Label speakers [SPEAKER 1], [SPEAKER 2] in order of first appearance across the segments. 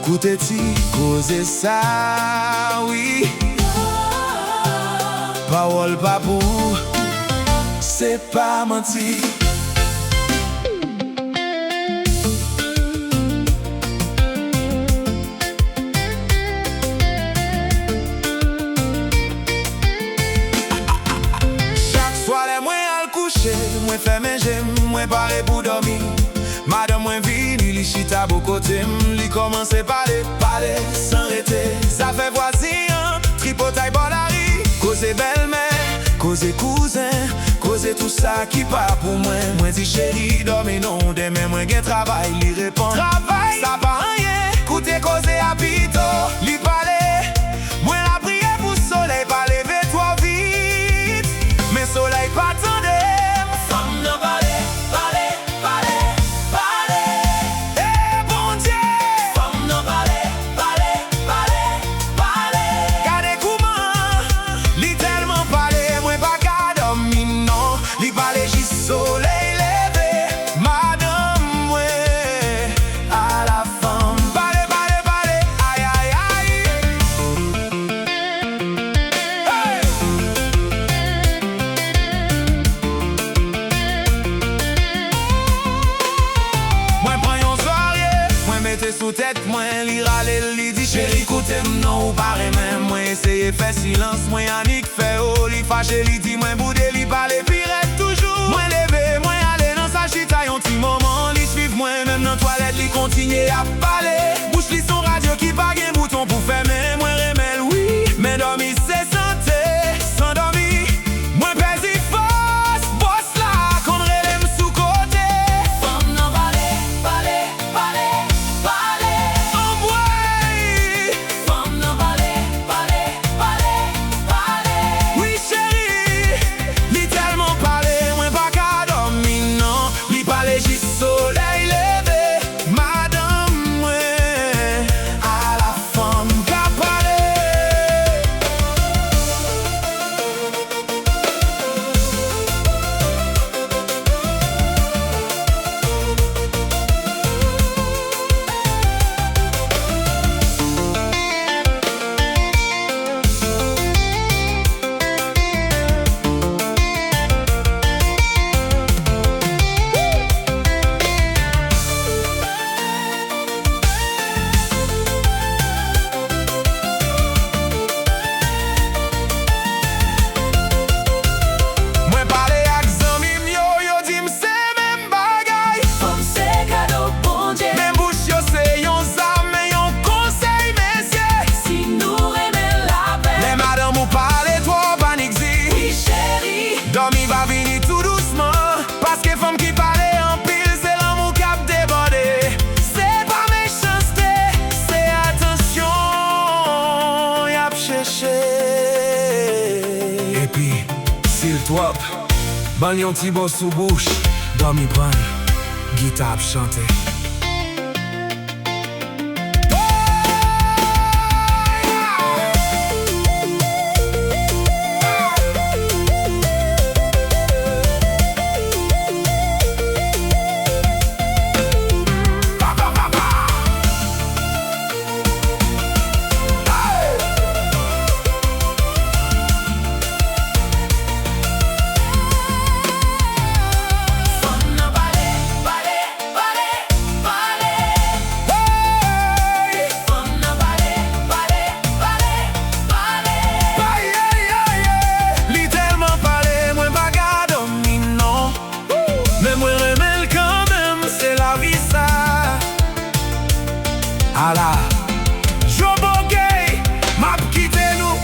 [SPEAKER 1] Koute ti koze sa, oui. Parole pa pou, c'est pas menti. Mwen fè menje, mwen pare pou dormi. Madame mwen vini, li chita bo kote m. Li komanse pale, pale, san rete. Sa fè voisin, tripotay bon la ri. Koze belmè, koze kouzen, koze tout sa ki pa pou mwen. Mwen di chéri, dormi non, demè mwen gen travay. Li repon, travay, sa pa anyen. Koute koze apito, li pale. Mwen la priye pou soleil, pa leve tro vit. Men soleil pa tande. Soleil levé, madame mwen, à la femme. Parle, parle, parle, aïe, aïe, aïe. Hey! Mwen pran yon soirée, mwen mette sous tête, mwen li rale, li di chéri, koute non ou pare men. Mwen eseye fè silence, mwen anik fè ou, li fache, li di mwen boude, li pale pirate toujours. Mwen leve, mwen ale nan sa chita yon ti moment. Li suiv mwen, men nan toilet li kontinye a pale. Bouche li son radio ki pa gen bouton pou feme. Mwen remel, oui, men dormi se sante. San dormi, mwen pezi fos. Boss la, kon relem sou kote. Femme nan pale, pale, pale, pale. Envoy. Femme nan pale, pale, pale, pale. Oui chéri, li telman pale. Soleil levé, madame mwen, à la femme ka pale. Dormi va vini tout doucement. Parce que femme qui parle en pile, c'est l'amour qui a débordé. C'est pas méchanceté, c'est attention. Y'a cherché. Et puis, s'il toi, ban yon ti bon sous bouche. Dormi prend, guitare chanter. Ala, Joboge, map kite nou.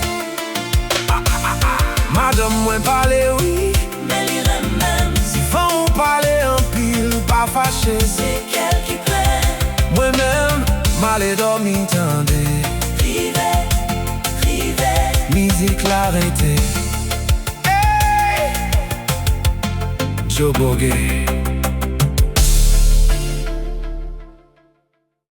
[SPEAKER 1] Madame mwen pale, oui,
[SPEAKER 2] mais li remem.
[SPEAKER 1] Si fan ou pale en pile, pa fache.
[SPEAKER 2] C'est quel qui plaît.
[SPEAKER 1] Mwen men, male dormi tande.
[SPEAKER 2] Rive, rive.
[SPEAKER 1] Musique la rete. Hey! Joboge.